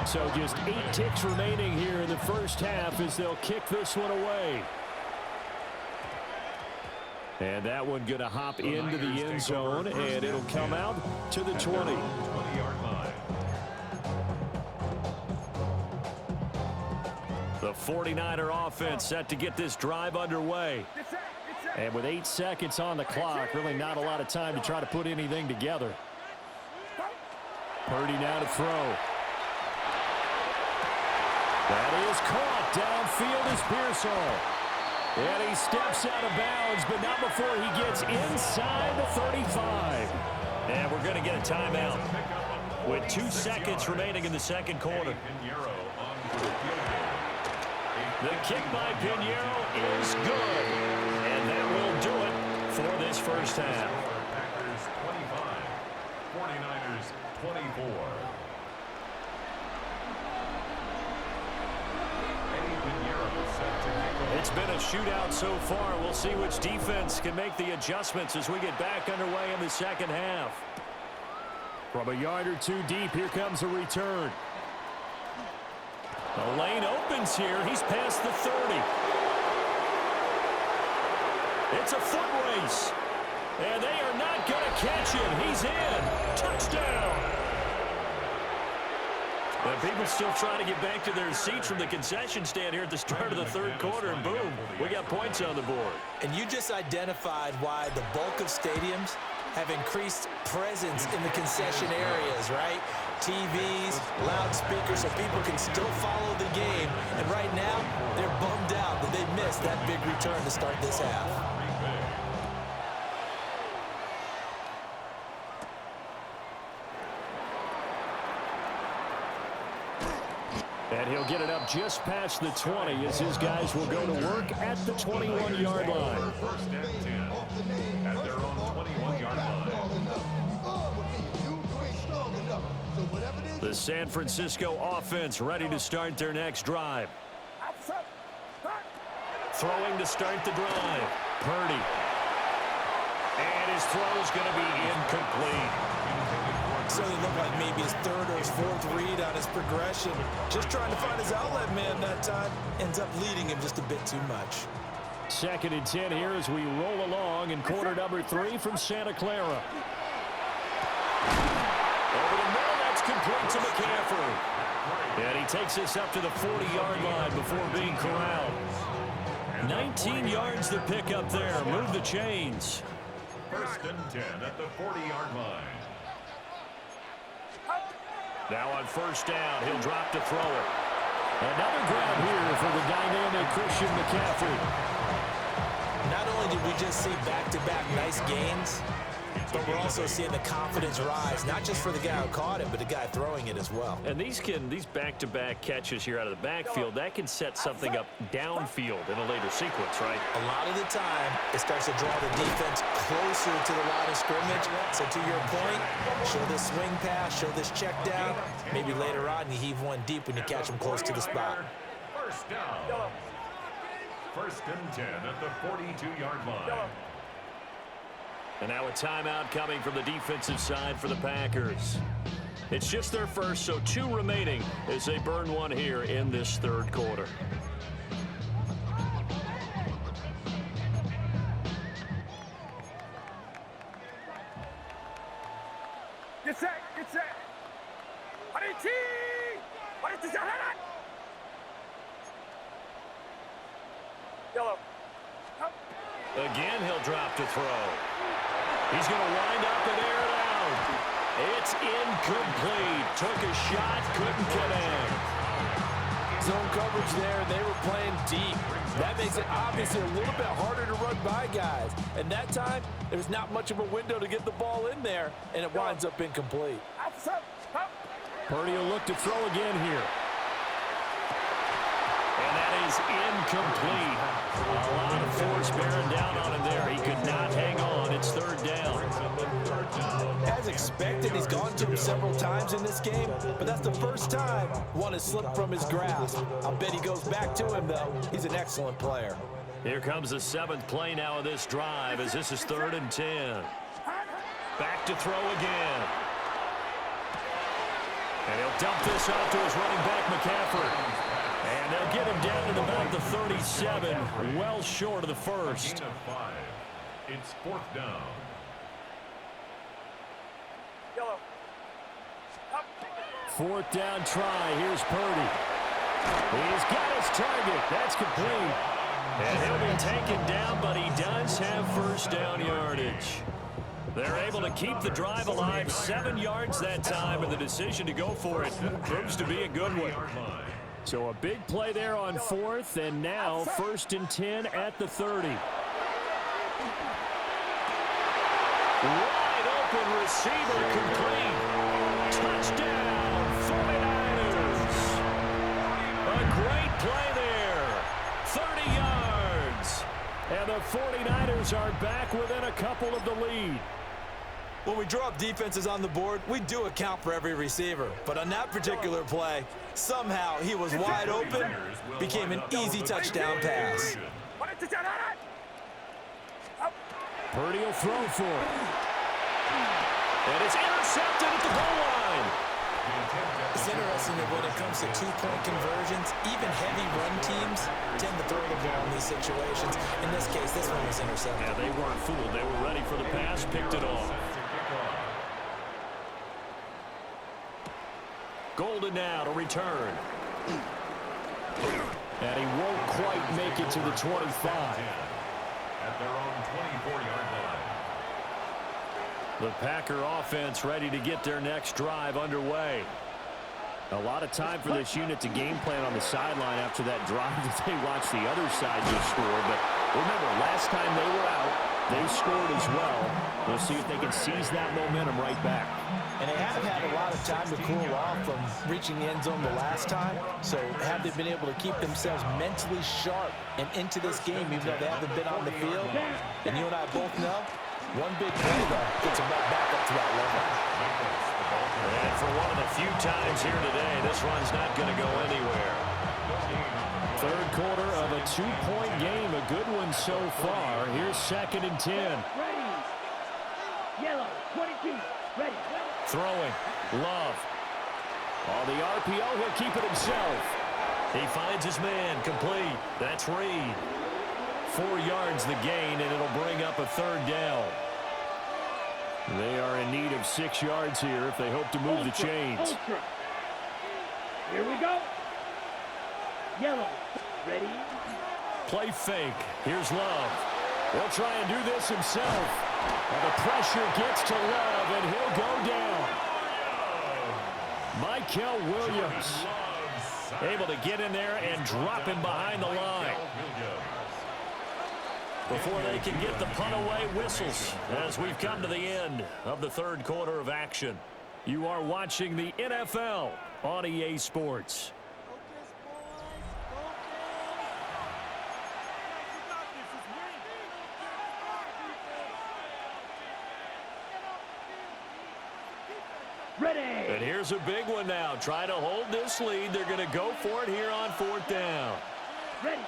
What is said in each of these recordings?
So just 8 ticks remaining here in the first half as they'll kick this one away. And that one going to hop into the end zone, and it'll come out to the 20. The 49er offense set to get this drive underway. And with 8 seconds on the clock, really not a lot of time to try to put anything together. Purdy now to throw. That is caught. Downfield is Pearsall. And he steps out of bounds, but not before he gets inside the 35. And we're going to get a timeout with 2 seconds remaining in the second quarter. The kick by Pinheiro is good. And that will do it for this first half. Packers 25, 49ers 24. It's been a shootout so far. We'll see which defense can make the adjustments as we get back underway in the second half. From a yard or 2 deep, here comes a return. The lane opens here. He's past the 30. It's a foot race. And they are not going to catch him. He's in. Touchdown. And people still trying to get back to their seats from the concession stand here at the start of the third quarter, and boom, we got points on the board. And you just identified why the bulk of stadiums have increased presence in the concession areas, right? TVs, loudspeakers, so people can still follow the game. And right now, they're bummed out that they missed that big return to start this half. And he'll get it up just past the 20 as his guys will go to work at the 21-yard line. First and 10 at their own 21-yard line. The San Francisco offense ready to start their next drive. Throwing to start the drive. Purdy. And his throw is going to be incomplete. Certainly looked like maybe his third or his fourth read on his progression. Just trying to find his outlet man that time. Ends up leading him just a bit too much. 2nd and 10 here as we roll along in quarter number 3 from Santa Clara. Over the middle, that's complete to McCaffrey. And he takes us up to the 40-yard line before being corralled. 19 yards to pick up there. Move the chains. First and 10 at the 40-yard line. Now on first down, he'll drop to throw it. Another grab here for the dynamic Christian McCaffrey. Not only did we just see back-to-back nice gains, but we're also seeing the confidence rise, not just for the guy who caught it, but the guy throwing it as well. And these back-to-back catches here out of the backfield, that can set something up downfield in a later sequence, right? A lot of the time, it starts to draw the defense closer to the line of scrimmage. So to your point, show this swing pass, show this check down. Maybe later on, you heave one deep when you catch them close to the spot. First down. First and 10 at the 42-yard line. And now a timeout coming from the defensive side for the Packers. It's just their first, so 2 remaining as they burn one here in this third quarter. Get set, get set. Yellow. Again, he'll drop to throw. He's going to wind up and air it out. It's incomplete. Took a shot, couldn't connect. Zone coverage there, and they were playing deep. That makes it obviously a little bit harder to run by guys. And that time, there's not much of a window to get the ball in there, and it winds up incomplete. Purdy will look to throw again here. And that is incomplete. A lot of force bearing down on him there. He could not hang on. It's third down. As expected, he's gone to him several times in this game, but that's the first time one has slipped from his grasp. I'll bet he goes back to him, though. He's an excellent player. Here comes the 7th play now of this drive as this is 3rd and 10. Back to throw again. And he'll dump this off to his running back, McCaffrey. And they'll get him down to about the 37, well short of the first. Gain of 5. It's 4th down. Yellow. Up. 4th down try. Here's Purdy. He's got his target. That's complete. And he'll be taken down, but he does have first down yardage. They're able to keep the drive alive, 7 yards that time, and the decision to go for it proves to be a good one. So a big play there on 4th, and now 1st and 10 at the 30. Wide open receiver complete. Touchdown, 49ers. A great play there. 30 yards. And the 49ers are back within a couple of the lead. When we draw up defenses on the board, we do account for every receiver. But on that particular play, somehow he was wide open, became an easy touchdown pass. Purdy will throw for it. And it's intercepted at the goal line. It's interesting that when it comes to two-point conversions, even heavy run teams tend to throw the ball in these situations. In this case, this one was intercepted. Yeah, they weren't fooled. They were ready for the pass, picked it off. Golden now to return. And he won't quite make it to the 25. At their own 24-yard line. The Packer offense ready to get their next drive underway. A lot of time for this unit to game plan on the sideline after that drive that they watched the other side just score. But remember, last time they were out, they scored as well. We'll see if they can seize that momentum right back. And they have had a lot of time to cool off from reaching the end zone the last time. So have they been able to keep themselves mentally sharp and into this game, even though they haven't been on the field? And you and I both know, one big play, though, gets them right back up to that level. And for one of the few times here today, this run's not going to go anywhere. Third quarter of a 2-point game, a good one so far. Here's 2nd and 10. Ready. Yellow. 22. Ready. Throwing. Love. On the RPO, he'll keep it himself. He finds his man. Complete. That's Reed. 4 yards the gain, and it'll bring up a 3rd down. They are in need of 6 yards here if they hope to move the chains. Ultra. Here we go. Yellow. Ready. Play fake. Here's Love. He'll try and do this himself. And the pressure gets to Love, and he'll go down. Michael Williams able to get in there and drop him behind the line. Before they can get the punt away, whistles as we've come to the end of the 3rd quarter of action. You are watching the NFL on EA Sports. Ready. And here's a big one now. Trying to hold this lead. They're going to go for it here on 4th down. Ready.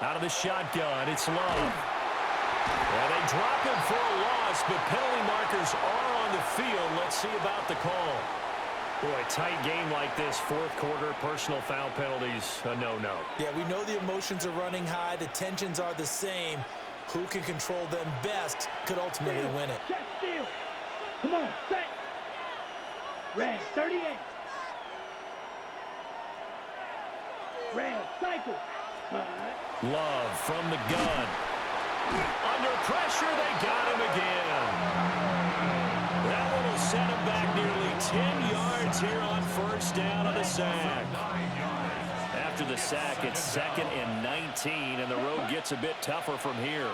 Out of the shotgun, it's Love. And they drop him for a loss, but penalty markers are on the field. Let's see about the call. Boy, a tight game like this, 4th quarter, personal foul penalties, a no-no. Yeah, we know the emotions are running high. The tensions are the same. Who can control them best could ultimately win it. Check steal. Come on, set. Red, 38. Red, cycle. Love from the gun. Under pressure, they got him again. That one will set him back nearly 10 yards here on 1st down on a sack. After the sack, it's 2nd and 19, and the road gets a bit tougher from here.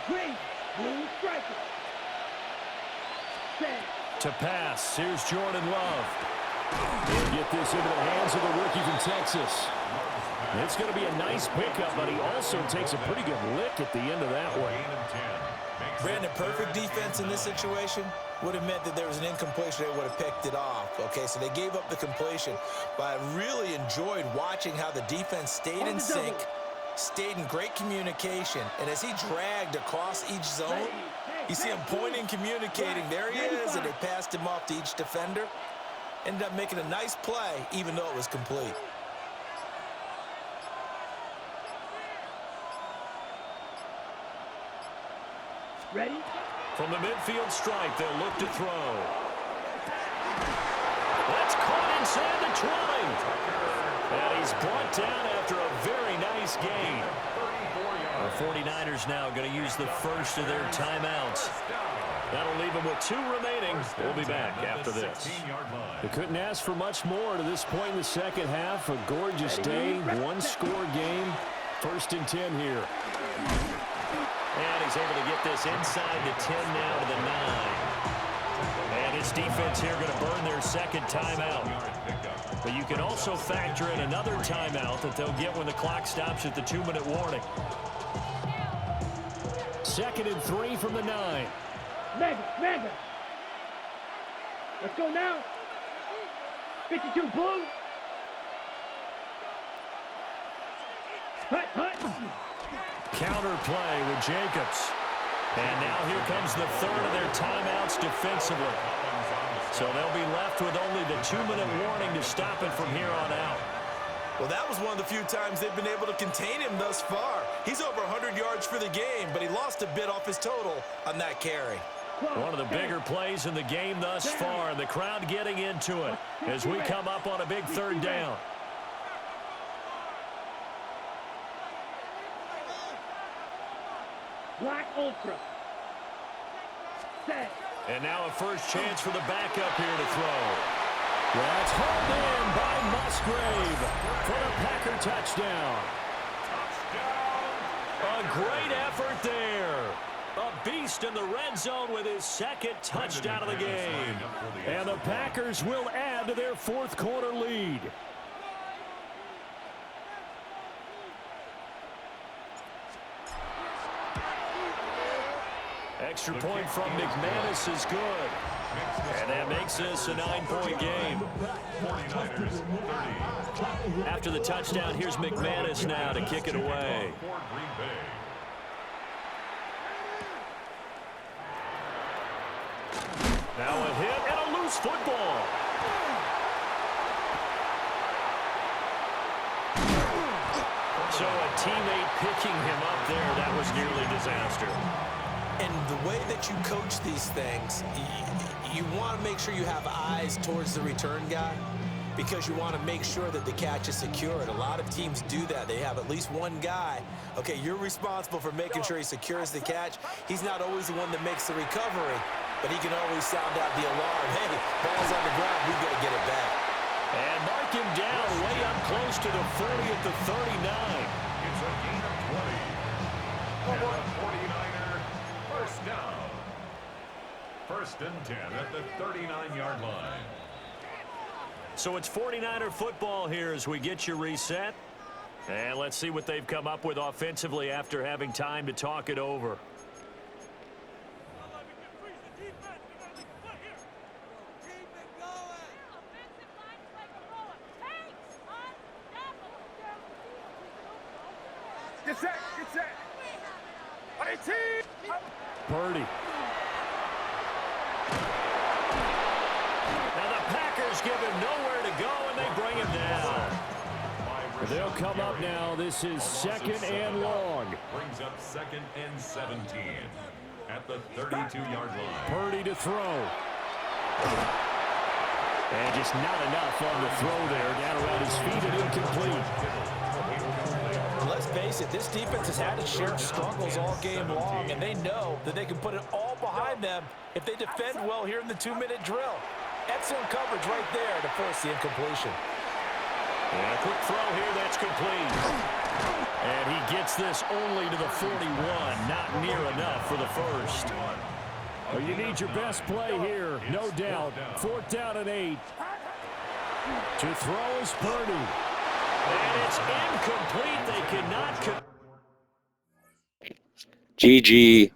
Green, blue striker. Set. To pass, here's Jordan Love. He'll get this into the hands of the rookie from Texas. It's going to be a nice pickup, but he also takes a pretty good lick at the end of that one. Brandon, perfect defense in this situation would have meant that there was an incompletion. They would have picked it off. Okay, so they gave up the completion. But I really enjoyed watching how the defense stayed in sync, stayed in great communication. And as he dragged across each zone, you see him pointing, communicating. There he is, and they passed him off to each defender. ended up making a nice play, even though it was complete. Ready? From the midfield stripe, they'll look to throw. That's caught inside the 20. And he's brought down after a very nice gain. The 49ers now going to use the first of their timeouts. That'll leave them with 2 remaining. We'll be back after this. They couldn't ask for much more to this point in the second half. A gorgeous day, 1-score game. 1st and 10 here. And he's able to get this inside the 10 now to the 9. And his defense here going to burn their second timeout. But you can also factor in another timeout that they'll get when the clock stops at the 2-minute warning. 2nd and 3 from the 9. Mega. Let's go now. 52 blue. Hut. Counter play with Jacobs. And now here comes the 3rd of their timeouts defensively. So they'll be left with only the 2-minute warning to stop it from here on out. Well, that was one of the few times they've been able to contain him thus far. He's over 100 yards for the game, but he lost a bit off his total on that carry. One of the bigger plays in the game thus far, and the crowd getting into it as we come up on a big 3rd down. Black Ultra. Set. And now a first chance for the backup here to throw. That's hauled in by Musgrave for the Packer touchdown. A great effort there. A beast in the red zone with his 2nd touchdown of the game. And the Packers will add to their 4th quarter lead. Extra point from McManus is good. And that makes this a 9-point game. After the touchdown, here's McManus now to kick it away. Now a hit and a loose football. So a teammate picking him up there, that was nearly disaster. And the way that you coach these things, you want to make sure you have eyes towards the return guy because you want to make sure that the catch is secured. A lot of teams do that. They have at least one guy. Okay, you're responsible for making sure he secures the catch. He's not always the one that makes the recovery, but he can always sound out the alarm. Hey, ball's on the ground. We've got to get it back. And mark him down way up close to the 40 at the 39. It's a gain of 20. And the 49er first down. 1st and 10 at the 39-yard line. So it's 49er football here as we get you reset. And let's see what they've come up with offensively after having time to talk it over. Get set. Purdy. Now the Packers give him nowhere to go, and they bring him down. They'll come up now. This is 2nd and long. Brings up 2nd and 17 at the 32-yard line. Purdy to throw. And just not enough on the throw there. Down around his feet and incomplete. Let's face it, this defense has had its share of struggles all game long, and they know that they can put it all behind them if they defend well here in the 2-minute drill. Excellent coverage right there to force the incompletion. And a quick throw here, that's complete. And he gets this only to the 41, not near enough for the first. Well, you need your best play here, no doubt. 4th down and 8. To throw is Purdy. And it's incomplete. They cannot. GG.